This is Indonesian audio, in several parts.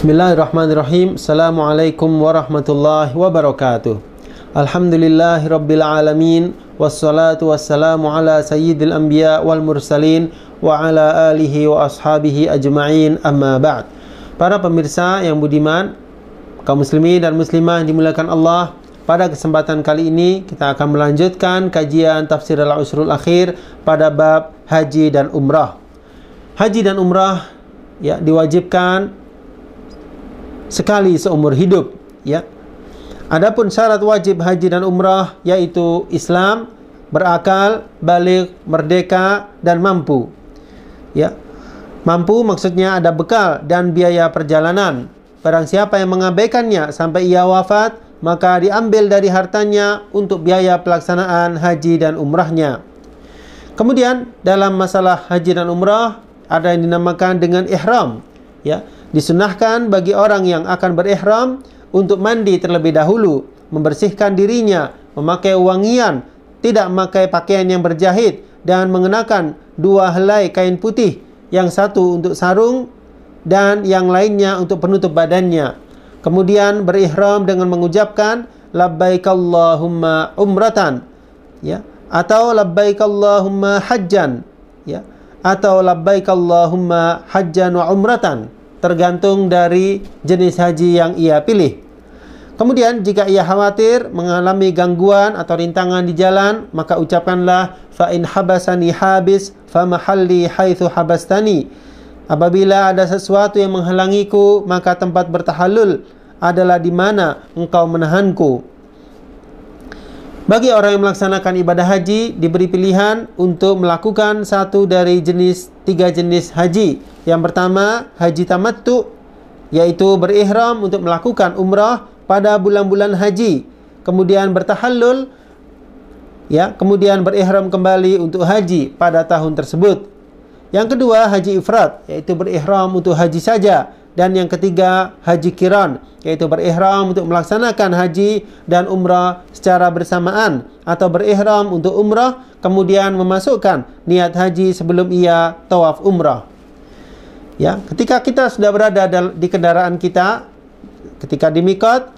Bismillahirrahmanirrahim. Assalamualaikum warahmatullahi wabarakatuh. Alhamdulillahi rabbil alamin. Wassalatu wassalamu ala sayyidil anbiya wal mursalin wa ala alihi wa ashabihi ajma'in, amma ba'd. Para pemirsa yang budiman, kaum muslimin dan muslimah yang dimuliakan Allah, pada kesempatan kali ini kita akan melanjutkan kajian tafsir al-ushrul akhir pada bab haji dan umrah. Haji dan umrah diwajibkan sekali seumur hidup, ya. Adapun syarat wajib haji dan umrah yaitu Islam, berakal, baligh, merdeka dan mampu. Ya. Mampu maksudnya ada bekal dan biaya perjalanan. Barang siapa yang mengabaikannya sampai ia wafat, maka diambil dari hartanya untuk biaya pelaksanaan haji dan umrahnya. Kemudian dalam masalah haji dan umrah ada yang dinamakan dengan ihram, ya. Disunahkan bagi orang yang akan berihram untuk mandi terlebih dahulu, membersihkan dirinya, memakai wangian, tidak memakai pakaian yang berjahit, dan mengenakan 2 helai kain putih, yang satu untuk sarung dan yang lainnya untuk penutup badannya. Kemudian berihram dengan mengucapkan labbaik Allahumma umratan, ya, atau labbaik Allahumma hajjan, ya, atau labbaik Allahumma hajjan wa umratan, tergantung dari jenis haji yang ia pilih. Kemudian jika ia khawatir mengalami gangguan atau rintangan di jalan, maka ucapkanlah fa in habasani habis fa mahalli haitsu habastani. Apabila ada sesuatu yang menghalangiku, maka tempat bertahallul adalah di mana engkau menahanku. Bagi orang yang melaksanakan ibadah haji, diberi pilihan untuk melakukan satu dari 3 jenis haji. Yang pertama, haji tamattu, yaitu berihram untuk melakukan umrah pada bulan-bulan haji, kemudian bertahallul, ya, kemudian berihram kembali untuk haji pada tahun tersebut. Yang kedua, haji ifrad, yaitu berihram untuk haji saja. Dan yang ketiga, haji qiran, yaitu berihram untuk melaksanakan haji dan umrah secara bersamaan, atau berihram untuk umrah kemudian memasukkan niat haji sebelum ia tawaf umrah. Ya, ketika kita sudah berada di kendaraan kita, ketika di miqat,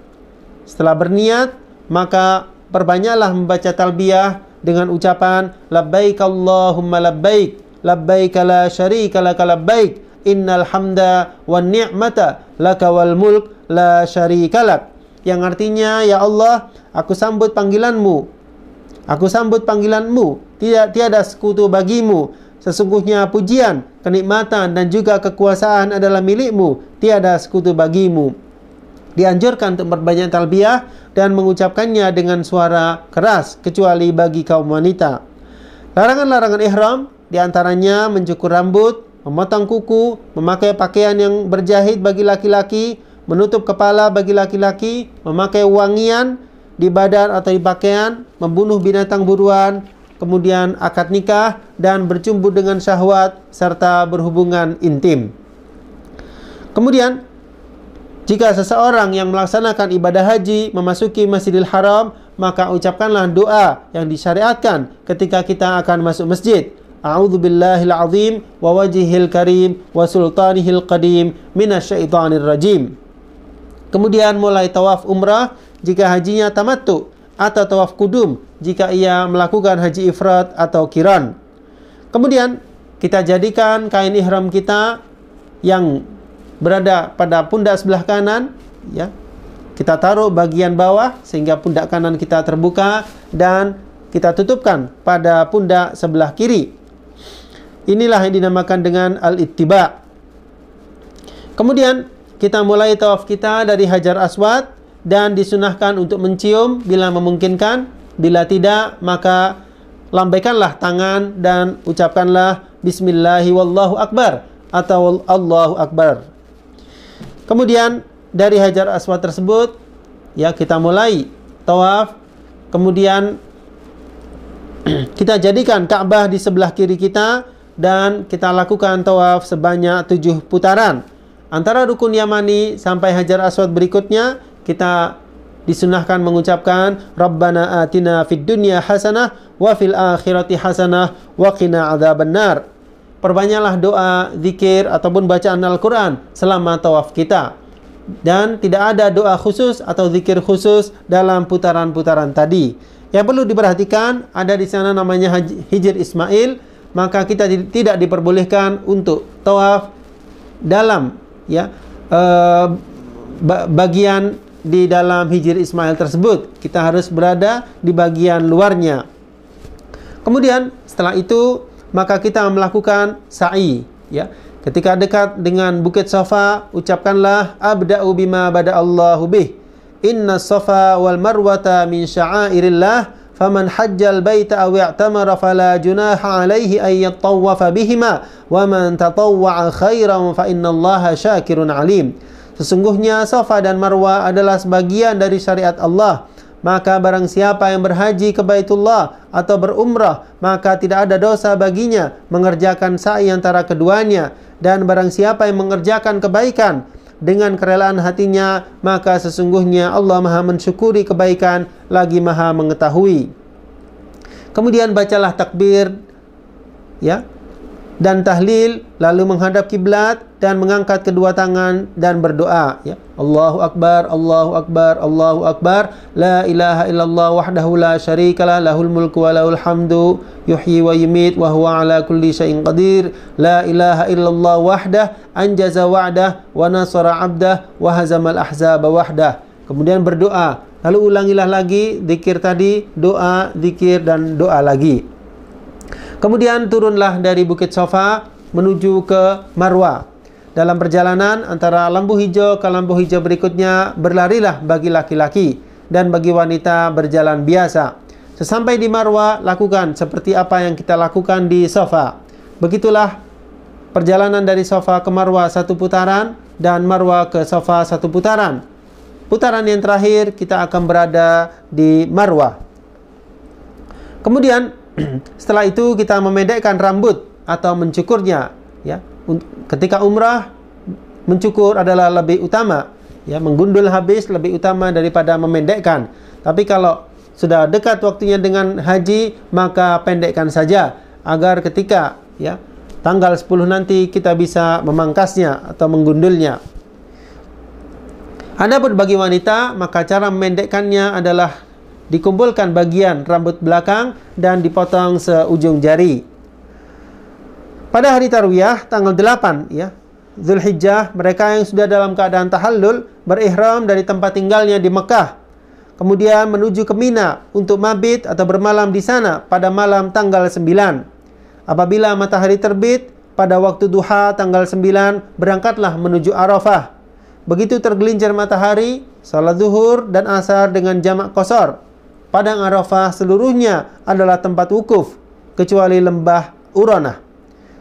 setelah berniat, maka perbanyaklah membaca talbiyah dengan ucapan labbaik Allahumma labbaik, labbaik la syarika laka labbaik, innal hamda wan ni'mata laka wal mulk la syarikalak, yang artinya, ya Allah, aku sambut panggilanmu, tiada sekutu bagimu, sesungguhnya pujian, kenikmatan dan juga kekuasaan adalah milikmu, tiada sekutu bagimu. Dianjurkan untuk berbanyak talbiyah dan mengucapkannya dengan suara keras, kecuali bagi kaum wanita. Larangan-larangan ihram diantaranya mencukur rambut, memotong kuku, memakai pakaian yang berjahit bagi laki-laki, menutup kepala bagi laki-laki, memakai wangian di badan atau di pakaian, membunuh binatang buruan, kemudian akad nikah dan bercumbu dengan syahwat serta berhubungan intim. Kemudian jika seseorang yang melaksanakan ibadah haji memasuki Masjidil Haram, maka ucapkanlah doa yang disyariatkan ketika kita akan masuk masjid. A'udzu billahil azim wa wajhihil karim wa sultanihil qadim minasyaitonir rajim. Kemudian mulai tawaf umrah jika hajinya tamattu, atau tawaf kudum jika ia melakukan haji ifrad atau qiran. Kemudian kita jadikan kain ihram kita yang berada pada pundak sebelah kanan, ya. Kita taruh bagian bawah sehingga pundak kanan kita terbuka dan kita tutupkan pada pundak sebelah kiri. Inilah yang dinamakan dengan al-ittiba. Kemudian kita mulai tawaf kita dari Hajar Aswad dan disunahkan untuk mencium bila memungkinkan. Bila tidak, maka lambaikanlah tangan dan ucapkanlah bismillahi wallahu akbar atau Allahu akbar. Kemudian dari Hajar Aswad tersebut, ya, kita mulai tawaf. Kemudian kita jadikan Ka'bah di sebelah kiri kita dan kita lakukan tawaf sebanyak 7 putaran. Antara rukun Yamani sampai Hajar Aswad berikutnya, kita disunahkan mengucapkan Rabbana atina fid dunya hasanah wa fil akhirati hasanah wa qina adzabannar. Perbanyaklah doa, zikir ataupun bacaan Al-Quran selama tawaf kita. dan tidak ada doa khusus atau zikir khusus dalam putaran-putaran tadi. Yang perlu diperhatikan, ada di sana namanya Hijr Ismail, maka kita tidak diperbolehkan untuk tawaf dalam bagian di dalam Hijr Ismail tersebut. Kita harus berada di bagian luarnya. Kemudian setelah itu maka kita melakukan sa'i, ya. Ketika dekat dengan Bukit Safa, ucapkanlah abda'u bima bada'allahu bih. Inna safa wal marwata min sya'airillah, faman hajjal baita aw i'tamara fala junaha alaihi ay yattawafa bihima, wa man tatawwa'a khairan fa innallaha syakirun alim. Sesungguhnya Safa dan Marwah adalah sebagian dari syariat Allah. Maka barang siapa yang berhaji ke Baitullah atau berumrah, maka tidak ada dosa baginya mengerjakan sa'i antara keduanya. Dan barang siapa yang mengerjakan kebaikan dengan kerelaan hatinya, maka sesungguhnya Allah Maha mensyukuri kebaikan, lagi Maha mengetahui. Kemudian bacalah takbir, ya, dan tahlil, lalu menghadap kiblat dan mengangkat kedua tangan dan berdoa, ya. Allahu Akbar, Allahu Akbar, Allahu Akbar, la ilaha illallah wahdahu la syarikalah, lahul mulku wa lahul hamdu, yuhyi wa yumit wa huwa ala kulli syai'in qadir, la ilaha illallah wahdah, anjaza wa'dah wa nasara 'abdah wa hazamal ahzaba wahdah. Kemudian berdoa, lalu ulangilah lagi zikir tadi, doa, zikir dan doa lagi. Kemudian turunlah dari Bukit Safa menuju ke Marwah. Dalam perjalanan antara lampu hijau ke lampu hijau berikutnya, berlarilah bagi laki-laki, dan bagi wanita berjalan biasa. Sesampai di Marwah, lakukan seperti apa yang kita lakukan di Safa. Begitulah perjalanan dari Safa ke Marwah 1 putaran, dan Marwah ke Safa 1 putaran. Putaran yang terakhir kita akan berada di Marwah. Kemudian setelah itu kita memendekkan rambut atau mencukurnya, ya. Ketika umrah, mencukur adalah lebih utama, ya, menggundul habis lebih utama daripada memendekkan. Tapi kalau sudah dekat waktunya dengan haji, maka pendekkan saja agar ketika, ya, tanggal 10 nanti kita bisa memangkasnya atau menggundulnya. Adapun bagi wanita, maka cara memendekkannya adalah dikumpulkan bagian rambut belakang dan dipotong seujung jari. Pada hari Tarwiyah tanggal 8, ya, Zulhijjah, mereka yang sudah dalam keadaan tahallul berihram dari tempat tinggalnya di Mekah, kemudian menuju ke Mina untuk mabit atau bermalam di sana pada malam tanggal 9. Apabila matahari terbit pada waktu duha tanggal 9, berangkatlah menuju Arafah. Begitu tergelincir matahari, salat zuhur dan asar dengan jamak qasar. Padang Arafah seluruhnya adalah tempat wukuf kecuali lembah Uranah.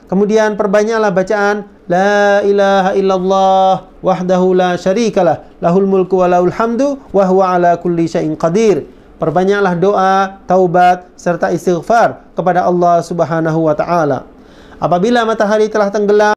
Kemudian perbanyaklah bacaan la ilaha illallah wahdahu la syarikalah, lahul mulku wa lahul hamdu wa huwa ala kulli syai'in qadir. Perbanyaklah doa, taubat serta istighfar kepada Allah Subhanahu wa taala. Apabila matahari telah tenggelam